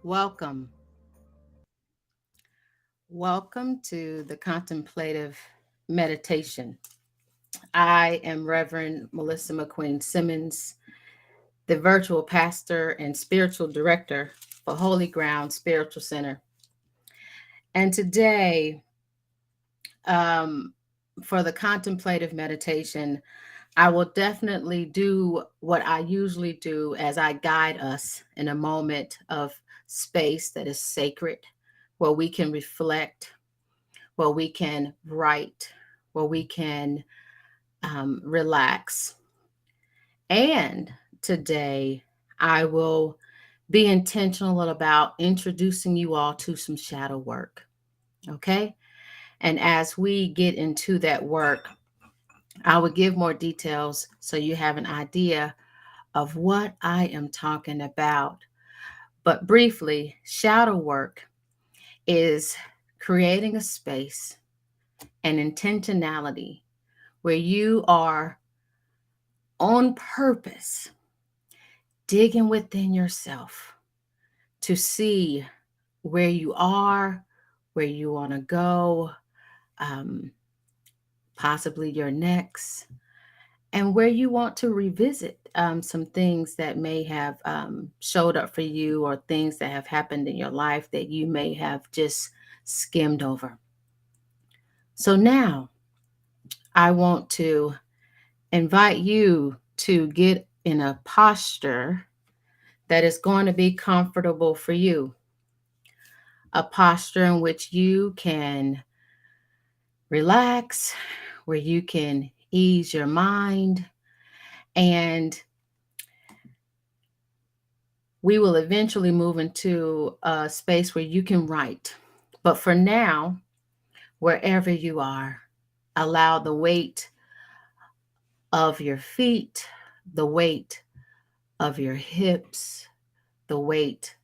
Welcome. Welcome to the Contemplative Meditation. I am Reverend Melissa McQueen-Simmons, the virtual pastor and spiritual director for Holy Ground Spiritual Center. And today, um, for the contemplative meditation, I will definitely do what I usually do as I guide us in a moment of space that is sacred, where we can reflect, where we can write, where we can relax. And today, I will be intentional about introducing you all to some shadow work. Okay. And as we get into that work, I will give more details so you have an idea of what I am talking about. But briefly, shadow work is creating a space and intentionality where you are on purpose digging within yourself to see where you are, where you want to go, um, possibly your next, and where you want to revisit some things that may have showed up for you or things that have happened in your life that you may have just skimmed over. So now I want to invite you to get in a posture that is going to be comfortable for you, a posture in which you can relax, where you can ease your mind, and we will eventually move into a space where you can write. But for now, wherever you are, allow the weight of your feet, the weight of your hips, the weight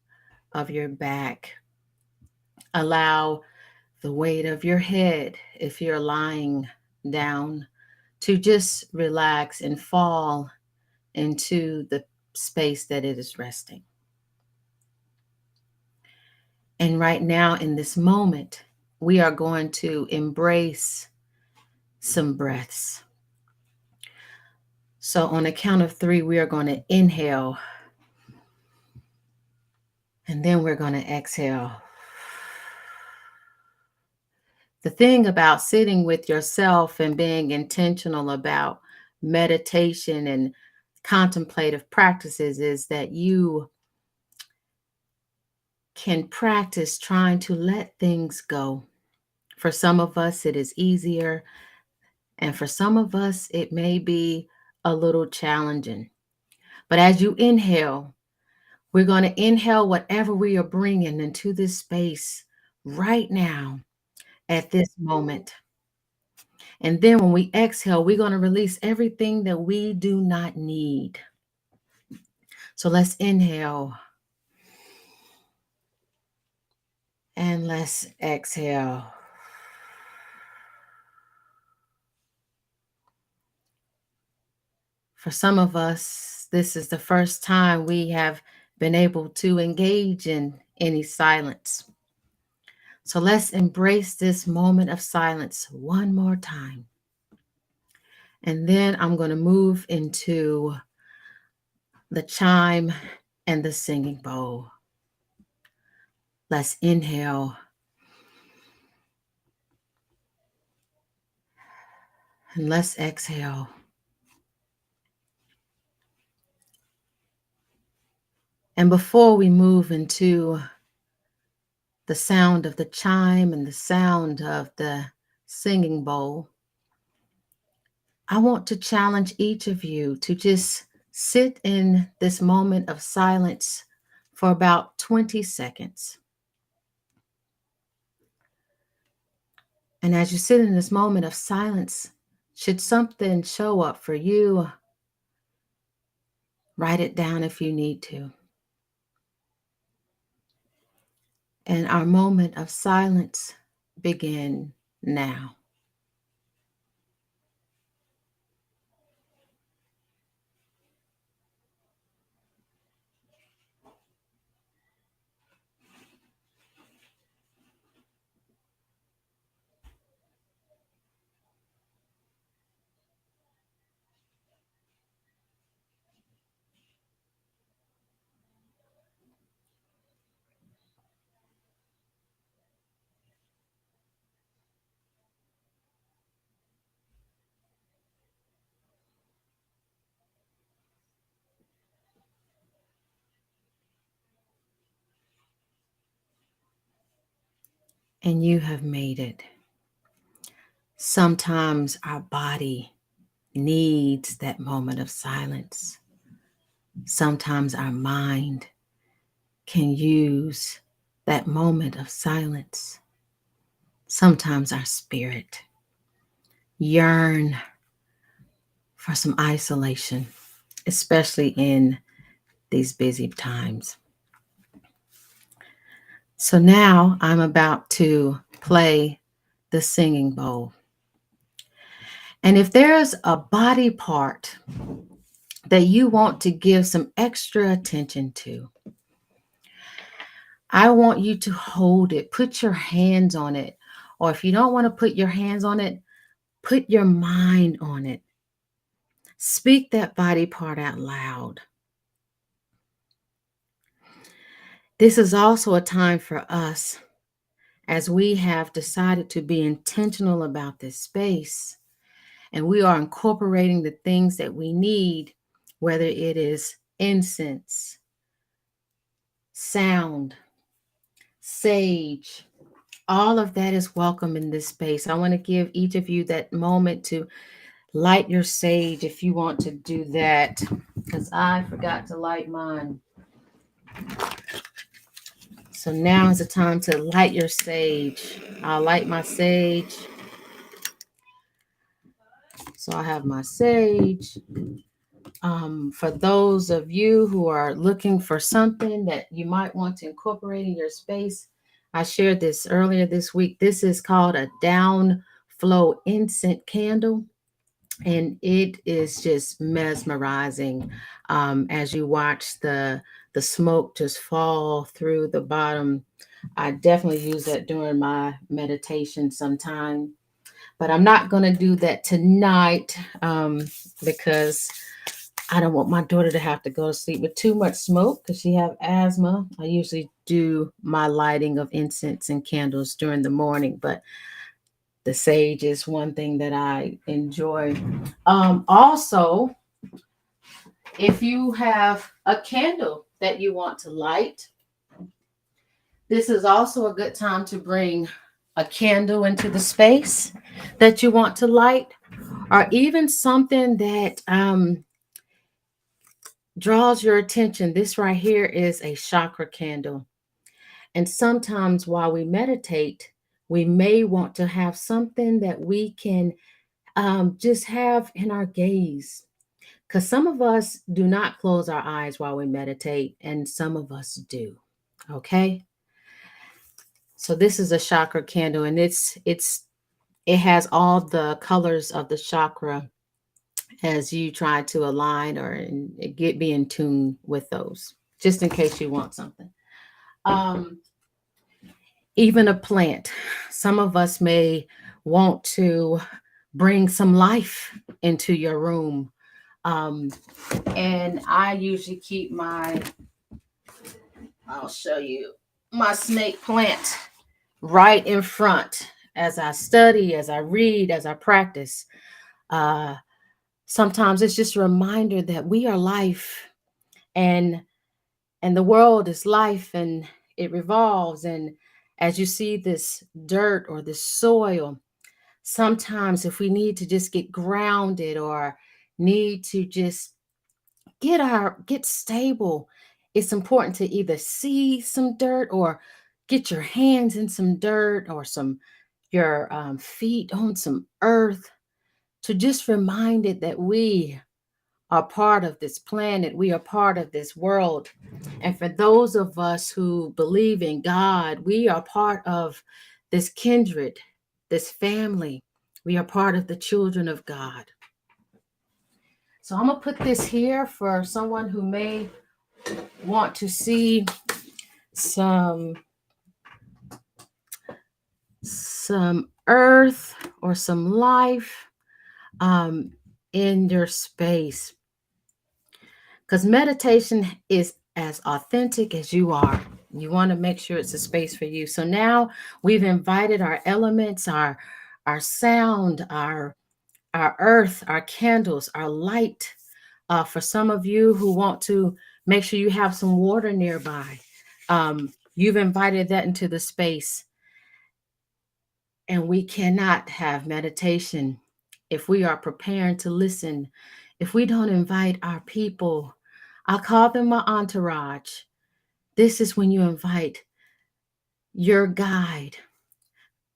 of your back. Allow the weight of your head, if you're lying down, to just relax and fall into the space that it is resting. And right now, in this moment, we are going to embrace some breaths. So, on a count of 3, we are going to inhale, and then we're going to exhale. The thing about sitting with yourself and being intentional about meditation and contemplative practices is that you can practice trying to let things go. For some of us, it is easier, and for some of us, it may be a little challenging. But as you inhale, we're going to inhale whatever we are bringing into this space right now at this moment. And then when we exhale, we're going to release everything that we do not need. So let's inhale and let's exhale. For some of us, this is the first time we have been able to engage in any silence. So let's embrace this moment of silence one more time. And then I'm going to move into the chime and the singing bowl. Let's inhale and let's exhale. And before we move into the sound of the chime and the sound of the singing bowl, I want to challenge each of you to just sit in this moment of silence for about 20 seconds. And as you sit in this moment of silence, should something show up for you, write it down if you need to. And our moment of silence begin now. and you have made it. Sometimes our body needs that moment of silence. Sometimes our mind can use that moment of silence. Sometimes our spirit yearn for some isolation, especially in these busy times. So now I'm about to play the singing bowl. And if there's a body part that you want to give some extra attention to, I want you to hold it, put your hands on it. Or if you don't want to put your hands on it, put your mind on it. Speak that body part out loud. This is also a time for us, as we have decided to be intentional about this space, and we are incorporating the things that we need, whether it is incense, sound, sage, all of that is welcome in this space. I want to give each of you that moment to light your sage if you want to do that, because I forgot to light mine. So now is the time to light your sage. I'll light my sage. So I have my sage. For those of you who are looking for something that you might want to incorporate in your space, I shared this earlier this week. This is called a downflow incense candle, and it is just mesmerizing as you watch the smoke just fall through the bottom. I definitely use that during my meditation sometime, but I'm not going to do that tonight because I don't want my daughter to have to go to sleep with too much smoke because she have asthma. I usually do my lighting of incense and candles during the morning, but the sage is one thing that I enjoy. Also, if you have a candle that you want to light, this is also a good time to bring a candle into the space that you want to light, or even something that draws your attention. This right here is a chakra candle. And sometimes while we meditate, we may want to have something that we can just have in our gaze. Because some of us do not close our eyes while we meditate, and some of us do. Okay. So this is a chakra candle, and it has all the colors of the chakra as you try to align or be in tune with those, just in case you want something. Um, Even a plant. Some of us may want to bring some life into your room. Um, and I usually keep I'll show you my snake plant right in front as I study, as I read, as I practice. Uh, Sometimes it's just a reminder that we are life, and the world is life, and it revolves. And as you see this dirt or this soil, sometimes if we need to just get grounded or need to just get stable, it's important to either see some dirt or get your hands in some dirt or your feet on some earth, to just remind it that we are part of this planet, we are part of this world. And for those of us who believe in God, we are part of this kindred, this family. We are part of the children of God. So I'm going to put this here for someone who may want to see some earth or some life in your space. Because meditation is as authentic as you are. You want to make sure it's a space for you. So now we've invited our elements, our sound, our earth, our candles, our light. For some of you who want to make sure you have some water nearby, you've invited that into the space. And we cannot have meditation if we are preparing to listen, if we don't invite our people. I call them my entourage. This is when you invite your guide,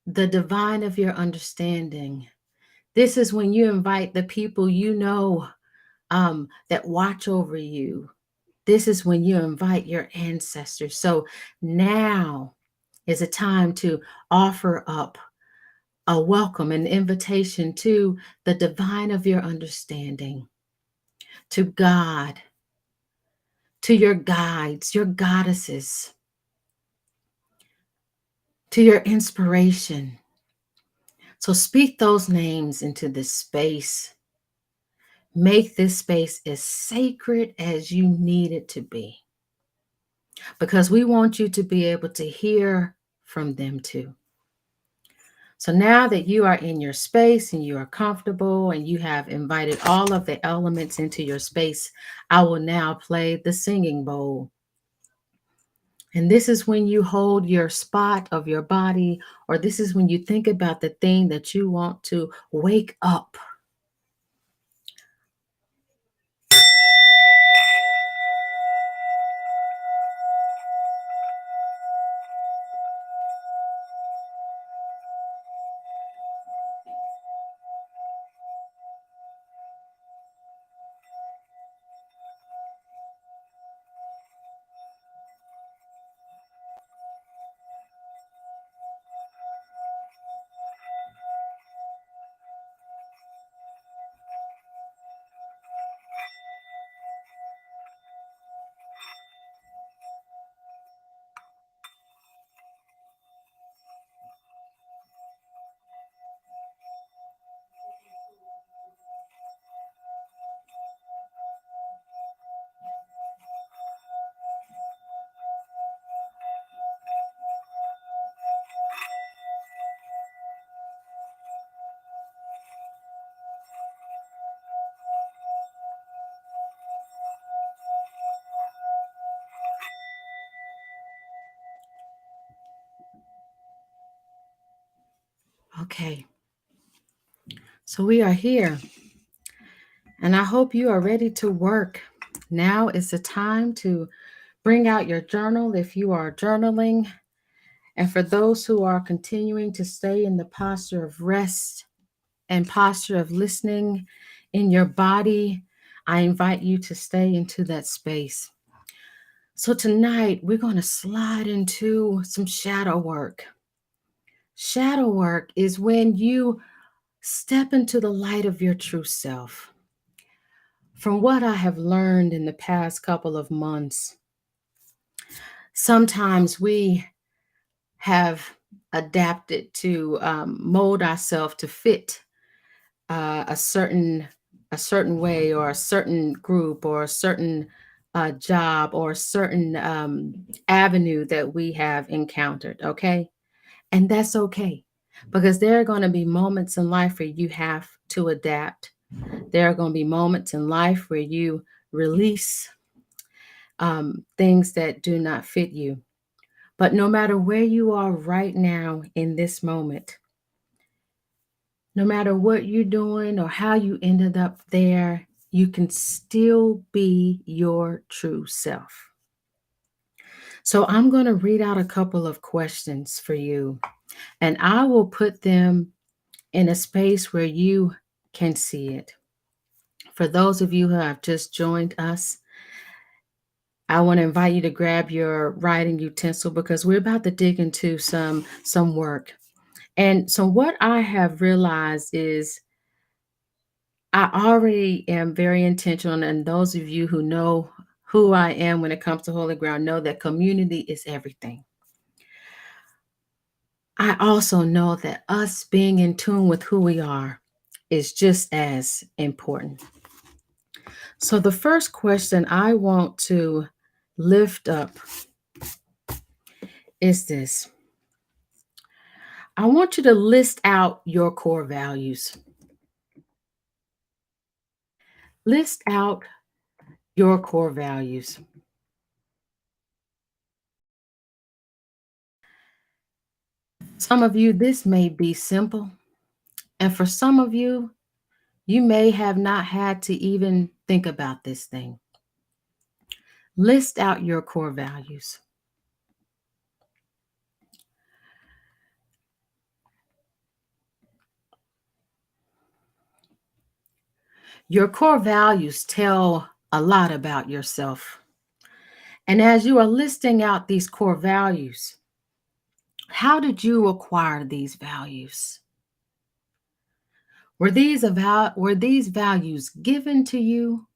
the divine of your understanding. This is when you invite the people you know that watch over you. This is when you invite your ancestors. So now is a time to offer up a welcome, an invitation to the divine of your understanding, to God, to your guides, your goddesses, to your inspiration. So speak those names into this space. Make this space as sacred as you need it to be, because we want you to be able to hear from them too. So now that you are in your space and you are comfortable and you have invited all of the elements into your space, I will now play the singing bowl. And this is when you hold your spot of your body, or this is when you think about the thing that you want to wake up. Okay, so we are here, and I hope you are ready to work. Now is the time to bring out your journal if you are journaling. And for those who are continuing to stay in the posture of rest and posture of listening in your body, I invite you to stay into that space. So tonight, we're going to slide into some shadow work. Shadow work is when you step into the light of your true self. From what I have learned in the past couple of months, sometimes we have adapted to mold ourselves to fit a certain way, or a certain group, or a certain job, or a certain avenue that we have encountered. Okay, and that's okay, because there are going to be moments in life where you have to adapt. There are going to be moments in life where you release things that do not fit you. But no matter where you are right now in this moment, no matter what you're doing or how you ended up there, you can still be your true self. So I'm going to read out a couple of questions for you, and I will put them in a space where you can see it. For those of you who have just joined us, I want to invite you to grab your writing utensil, because we're about to dig into some work. And so what I have realized is I already am very intentional, and those of you who know who I am when it comes to holy ground know that community is everything. I also know that us being in tune with who we are is just as important. So the first question I want to lift up is this. I want you to list out your core values. List out your core values. Some of you, this may be simple. And for some of you, you may have not had to even think about this thing. List out your core values. Your core values tell a lot about yourself. And as you are listing out these core values, how did you acquire these values? Were these values given to you?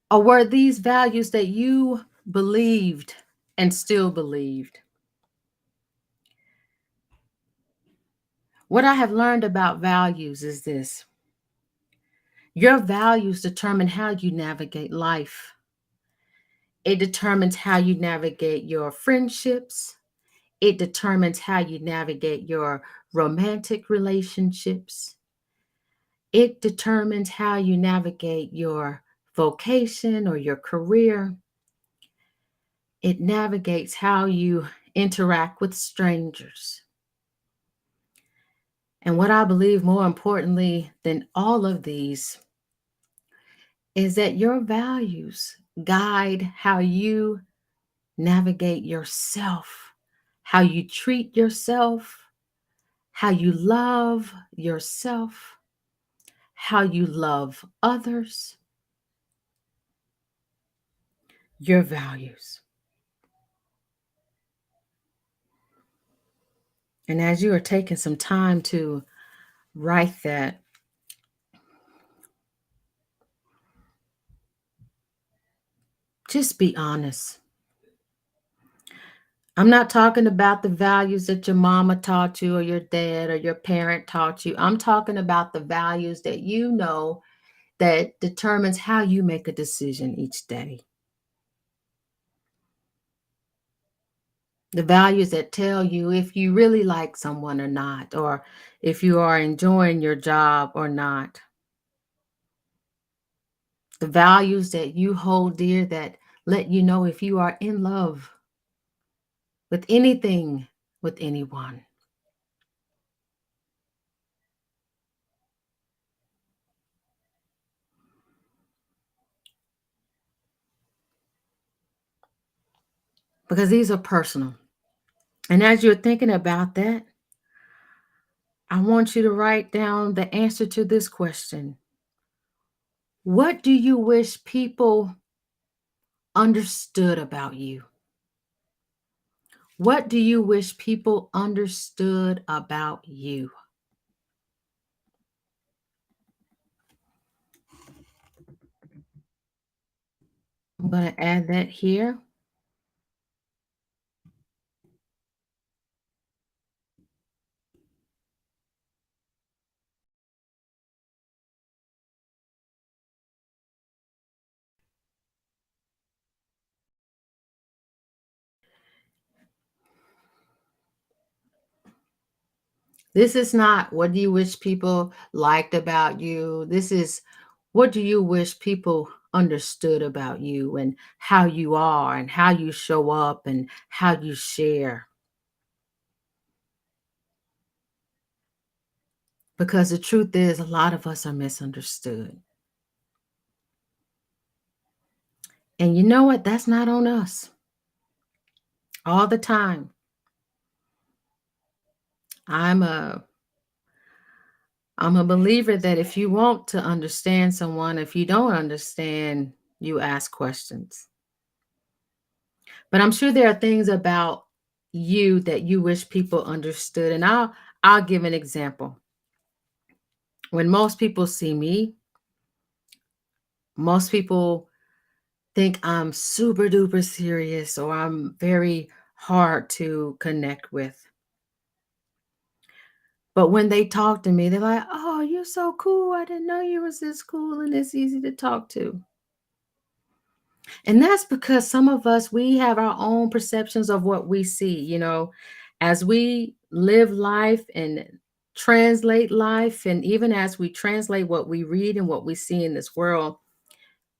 Or were these values that you believed and still believed? What I have learned about values is this: your values determine how you navigate life. It determines how you navigate your friendships. It determines how you navigate your romantic relationships. It determines how you navigate your vocation or your career. It navigates how you interact with strangers. And what I believe more importantly than all of these is that your values guide how you navigate yourself, how you treat yourself, how you love yourself, how you love others, your values. And as you are taking some time to write that, just be honest. I'm not talking about the values that your mama taught you or your dad or your parent taught you. I'm talking about the values that you know that determines how you make a decision each day. The values that tell you if you really like someone or not, or if you are enjoying your job or not. The values that you hold dear that let you know if you are in love with anything, with anyone. Because these are personal. And as you're thinking about that, I want you to write down the answer to this question. What do you wish people understood about you? What do you wish people understood about you? I'm going to add that here. This is not what do you wish people liked about you. This is what do you wish people understood about you and how you are and how you show up and how you share. Because the truth is, a lot of us are misunderstood. And you know what? That's not on us all the time. I'm a I'm a believer that if you want to understand someone, if you don't understand, you ask questions. But I'm sure there are things about you that you wish people understood. And I'll give an example. When most people see me, most people think I'm super duper serious or I'm very hard to connect with. But when they talk to me, they're like, "Oh, you're so cool. I didn't know you was this cool and this easy to talk to." And that's because some of us, we have our own perceptions of what we see, as we live life and translate life, and even as we translate what we read and what we see in this world,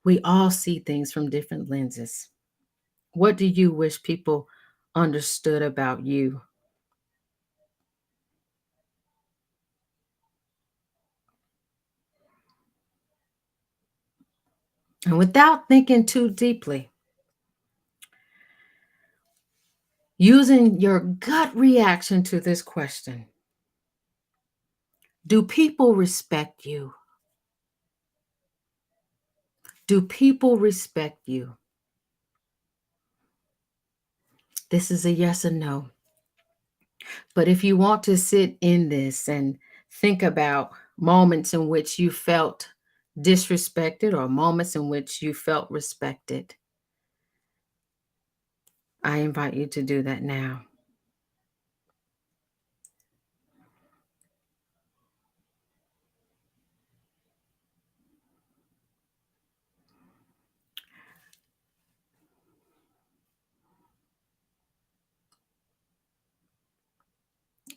we all see things from different lenses. What do you wish people understood about you? And without thinking too deeply, using your gut reaction to this question, do people respect you? Do people respect you? This is a yes or no. But if you want to sit in this and think about moments in which you felt disrespected or moments in which you felt respected, I invite you to do that now.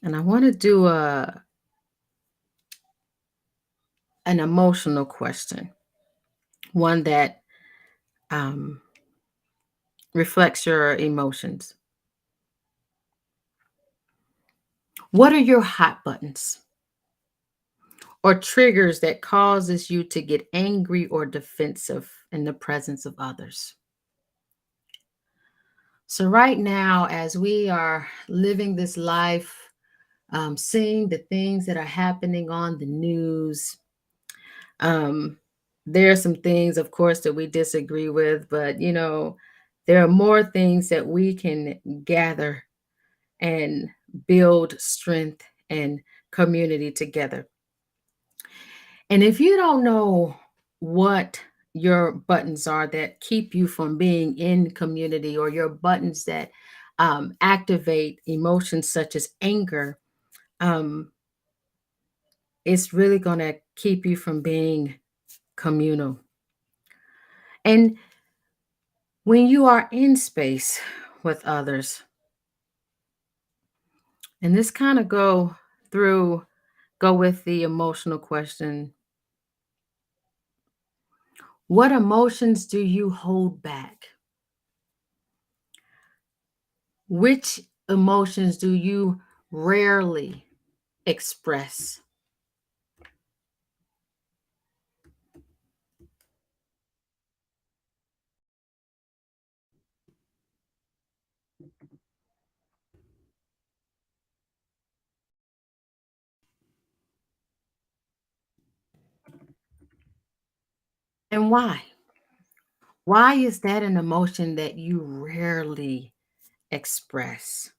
And I want to do an emotional question, one that um, reflects your emotions. What are your hot buttons or triggers that causes you to get angry or defensive in the presence of others? So right now, as we are living this life, seeing the things that are happening on the news, um, there are some things, of course, that we disagree with, but there are more things that we can gather and build strength and community together. And if you don't know what your buttons are that keep you from being in community, or your buttons that activate emotions such as anger, um, it's really going to keep you from being communal. And when you are in space with others, and this kind of go with the emotional question, what emotions do you hold back? Which emotions do you rarely express? And why? Why is that an emotion that you rarely express?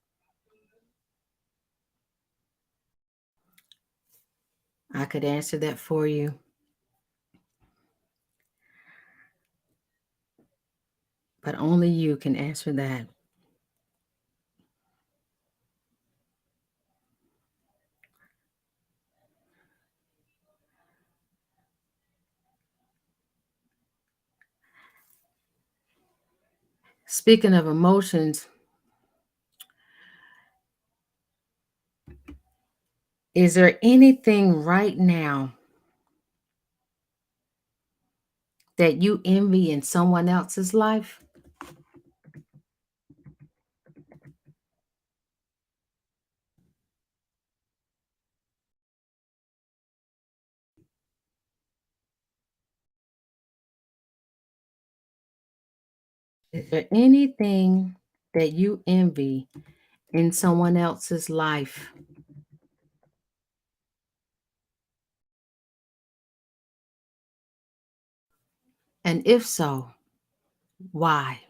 I could answer that for you, but only you can answer that. Speaking of emotions, is there anything right now that you envy in someone else's life? Is there anything that you envy in someone else's life? And if so, why?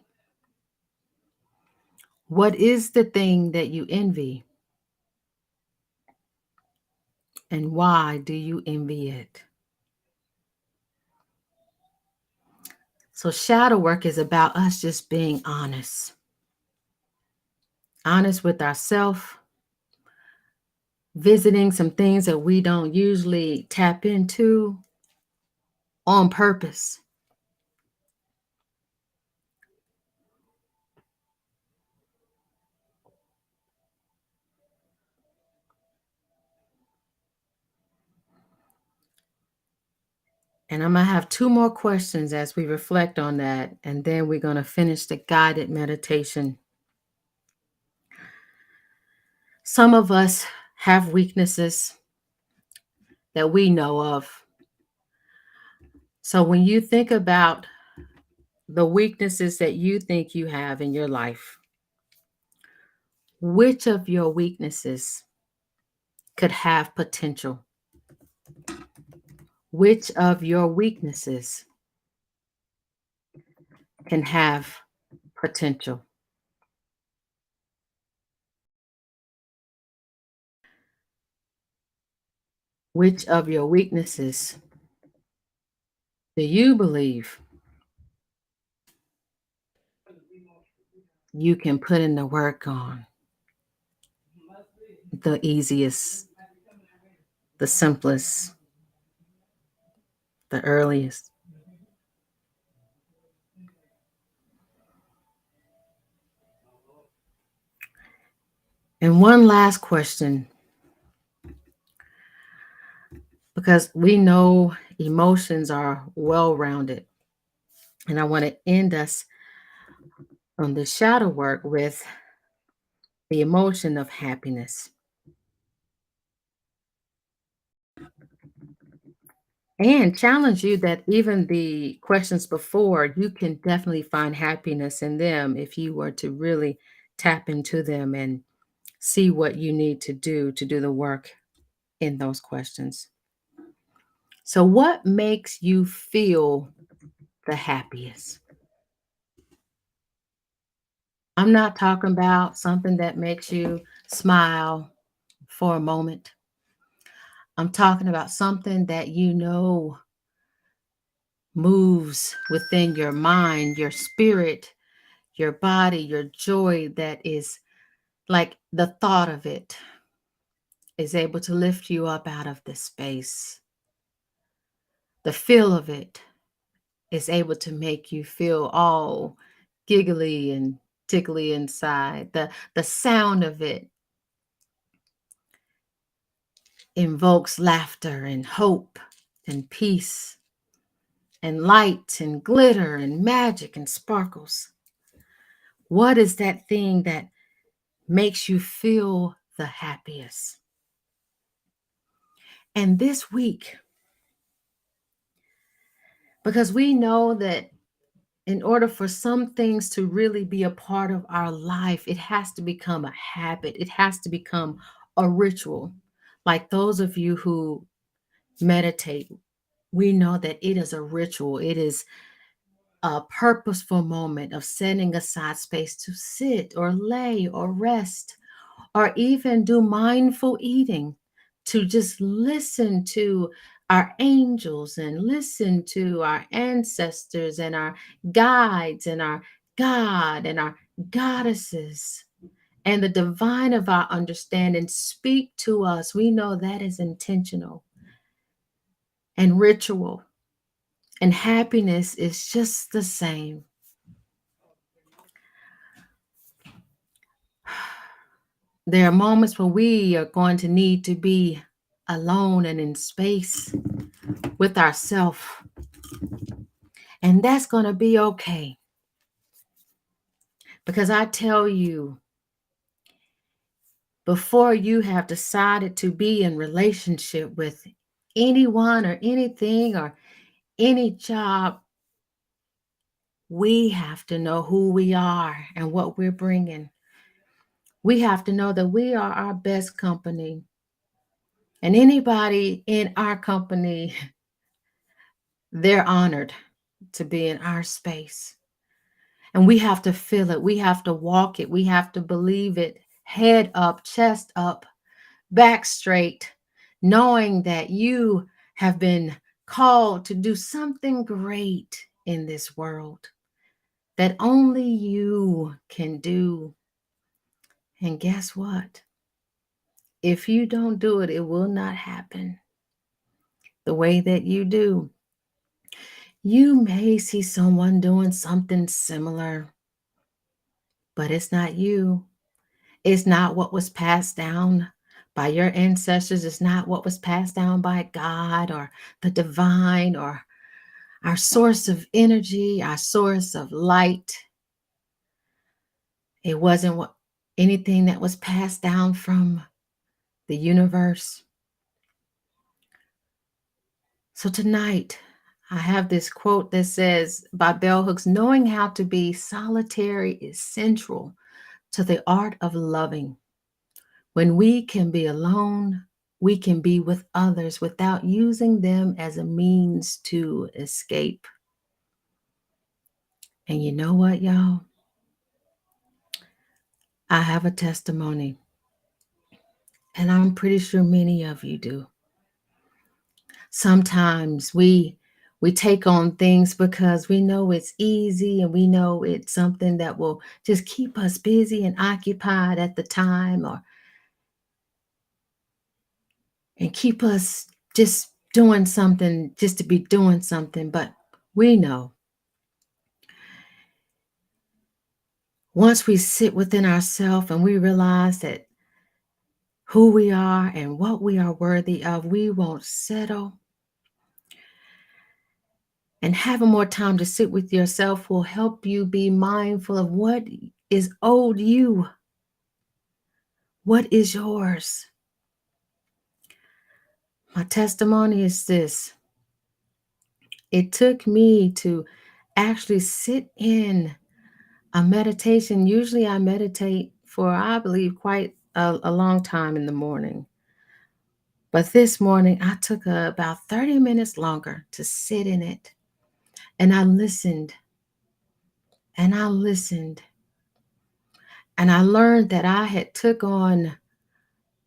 What is the thing that you envy, and why do you envy it? So, shadow work is about us just being honest with ourselves, visiting some things that we don't usually tap into on purpose. And I'm going to have two more questions as we reflect on that, and then we're going to finish the guided meditation. Some of us have weaknesses that we know of. So when you think about the weaknesses that you think you have in your life, which of your weaknesses could have potential? Which of your weaknesses can have potential? Which of your weaknesses do you believe you can put in the work on? The easiest, the simplest, the earliest. And one last question, because we know emotions are well rounded. And I want to end us on the shadow work with the emotion of happiness. And challenge you that even the questions before, you can definitely find happiness in them if you were to really tap into them and see what you need to do the work in those questions. So, what makes you feel the happiest? I'm not talking about something that makes you smile for a moment. I'm talking about something that you know moves within your mind, your spirit, your body, your joy, that is like the thought of it is able to lift you up out of this space. The feel of it is able to make you feel all giggly and tickly inside. The sound of it invokes laughter and hope and peace and light and glitter and magic and sparkles. What is that thing that makes you feel the happiest? And this week, because we know that in order for some things to really be a part of our life, it has to become a habit. It has to become a ritual. Like those of you who meditate, we know that it is a ritual. It is a purposeful moment of setting aside space to sit or lay or rest or even do mindful eating, to just listen to our angels and listen to our ancestors and our guides and our God and our goddesses and the divine of our understanding speak to us. We know that is intentional and ritual. And happiness is just the same. There are moments when we are going to need to be alone and in space with ourselves. And that's going to be okay. Because I tell you, before you have decided to be in relationship with anyone or anything or any job, we have to know who we are and what we're bringing. We have to know that we are our best company. And anybody in our company, they're honored to be in our space. And we have to feel it. We have to walk it. We have to believe it. Head up, chest up, back straight, knowing that you have been called to do something great in this world that only you can do. And guess what? If you don't do it, it will not happen the way that you do. You may see someone doing something similar, but it's not you. It's not what was passed down by your ancestors. It's not what was passed down by God or the divine or our source of energy, our source of light. It wasn't anything that was passed down from the universe. So tonight, I have this quote that says by bell hooks, knowing how to be solitary is central to the art of loving. When we can be alone, we can be with others without using them as a means to escape. And you know what, y'all? I have a testimony, and I'm pretty sure many of you do. Sometimes we take on things because we know it's easy and we know it's something that will just keep us busy and occupied at the time, or and keep us just doing something just to be doing something. But we know once we sit within ourselves and we realize that who we are and what we are worthy of, we won't settle. And having more time to sit with yourself will help you be mindful of what is owed you, what is yours. My testimony is this: it took me to actually sit in a meditation. Usually I meditate for, I believe, quite a long time in the morning. But this morning I took about 30 minutes longer to sit in it. And I listened and I listened. And I learned that I had took on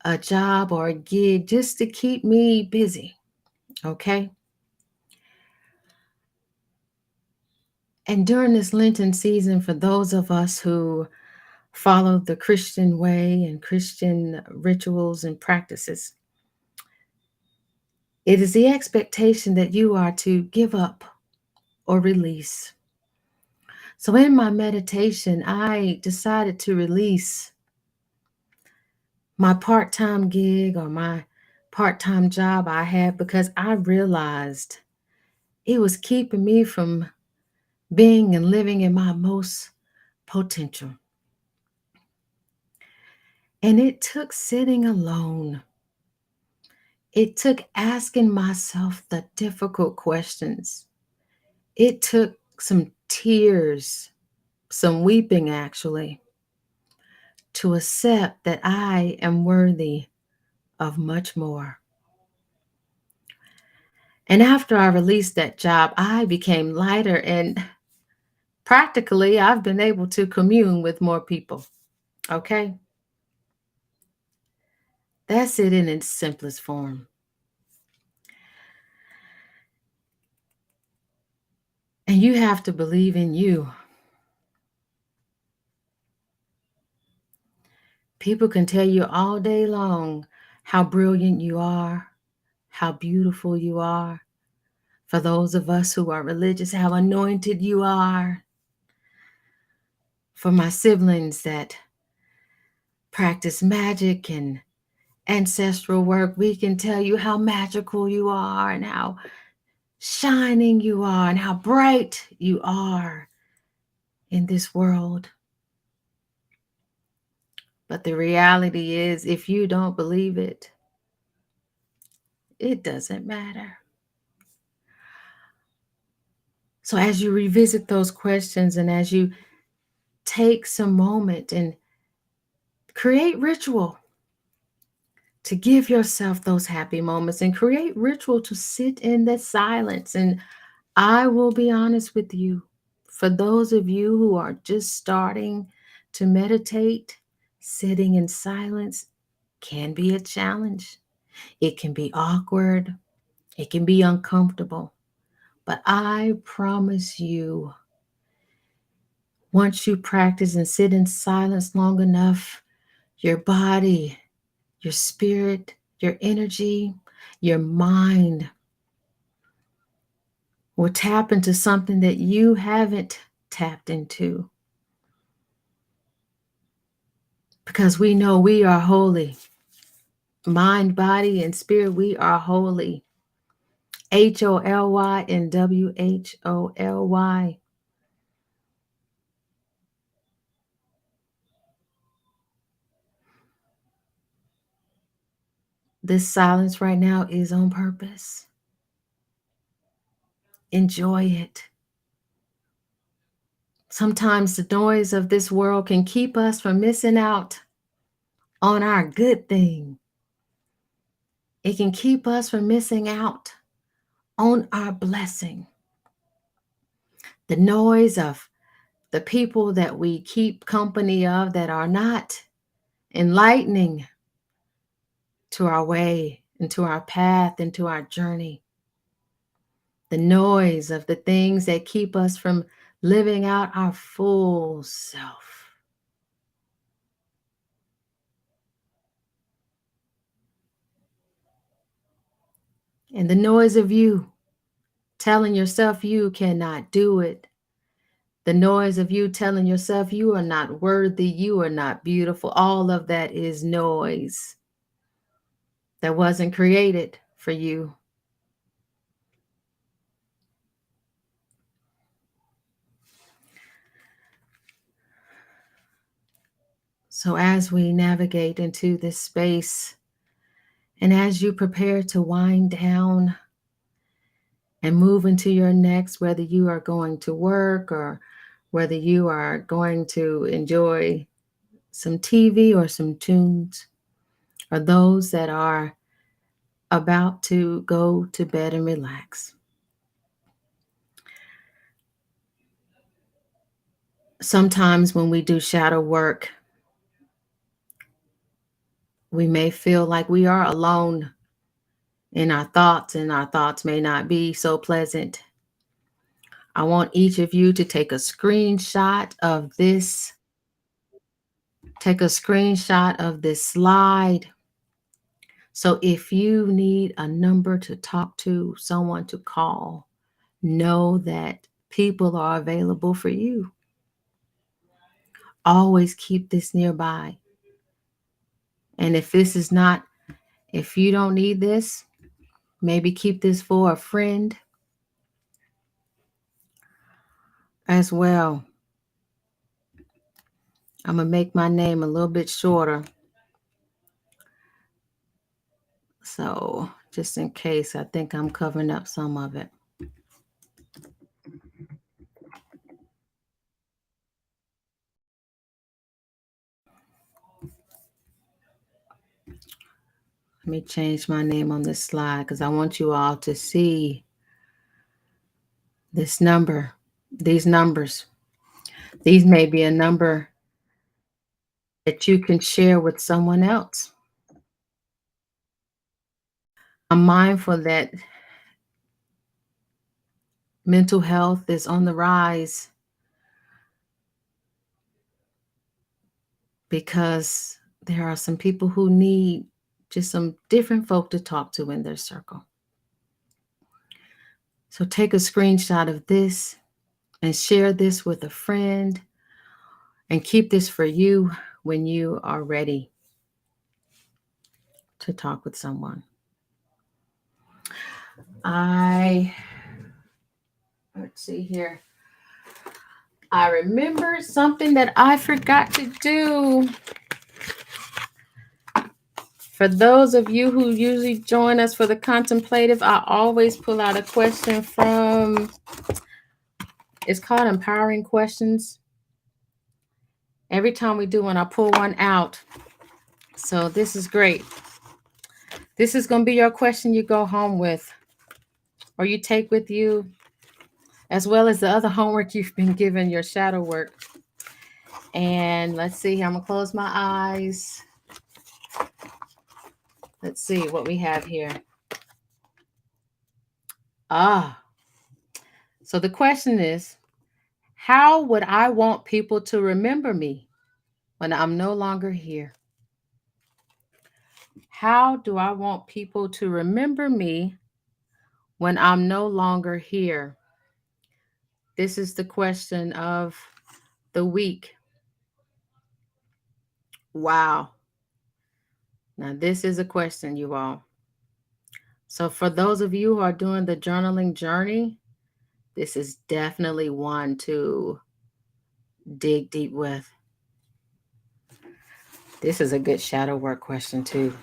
a job or a gig just to keep me busy. Okay. And during this Lenten season, for those of us who follow the Christian way and Christian rituals and practices, it is the expectation that you are to give up or release. So in my meditation, I decided to release my part-time gig or my part-time job I had because I realized it was keeping me from being and living in my most potential. And it took sitting alone. It took asking myself the difficult questions. It took some tears, some weeping actually, to accept that I am worthy of much more. And after I released that job, I became lighter, and practically I've been able to commune with more people. Okay? That's it in its simplest form. And you have to believe in you. People can tell you all day long how brilliant you are, how beautiful you are. For those of us who are religious, how anointed you are. For my siblings that practice magic and ancestral work, we can tell you how magical you are and how shining you are and how bright you are in this world. But the reality is, if you don't believe it, it doesn't matter. So as you revisit those questions and as you take some moment and create ritual to give yourself those happy moments and create ritual to sit in that silence. And I will be honest with you, for those of you who are just starting to meditate, sitting in silence can be a challenge. It can be awkward. It can be uncomfortable. But I promise you, once you practice and sit in silence long enough, your body, your spirit, your energy, your mind will tap into something that you haven't tapped into. Because we know we are holy. Mind, body, and spirit, we are holy. HOLY and WHOLY. This silence right now is on purpose. enjoy it. Sometimes the noise of this world can keep us from missing out on our good thing. It can keep us from missing out on our blessing. The noise of the people that we keep company of that are not enlightening to our way, into our path, into our journey. The noise of the things that keep us from living out our full self. And the noise of you telling yourself you cannot do it. The noise of you telling yourself you are not worthy, you are not beautiful. All of that is noise that wasn't created for you. So as we navigate into this space, and as you prepare to wind down and move into your next, whether you are going to work or whether you are going to enjoy some TV or some tunes, or those that are about to go to bed and relax. Sometimes when we do shadow work, we may feel like we are alone in our thoughts, and our thoughts may not be so pleasant. I want each of you to take a screenshot of this. Take a screenshot of this slide. So if you need a number to talk to, someone to call, know that people are available for you. Always keep this nearby. And if you don't need this, maybe keep this for a friend as well. I'm going to make my name a little bit shorter. So just in case, I think I'm covering up some of it. Let me change my name on this slide because I want you all to see this number, these numbers. These may be a number that you can share with someone else. I'm mindful that mental health is on the rise because there are some people who need just some different folk to talk to in their circle. So take a screenshot of this and share this with a friend and keep this for you when you are ready to talk with someone. Let's see here. I remembered something that I forgot to do. For those of you who usually join us for the contemplative, I always pull out a question from, it's called Empowering Questions. Every time we do one, I pull one out. So this is great. This is going to be your question you go home with, or you take with you, as well as the other homework you've been given, your shadow work. And let's see, I'm going to close my eyes. Let's see what we have here. So the question is, how would I want people to remember me when I'm no longer here? How do I want people to remember me when I'm no longer here? This is the question of the week. Wow. Now, this is a question, you all. So for those of you who are doing the journaling journey, this is definitely one to dig deep with. This is a good shadow work question too.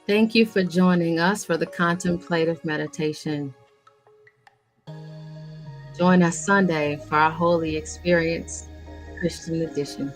Thank you for joining us for the Contemplative Meditation. Join us Sunday for our Holy Experience Christian edition.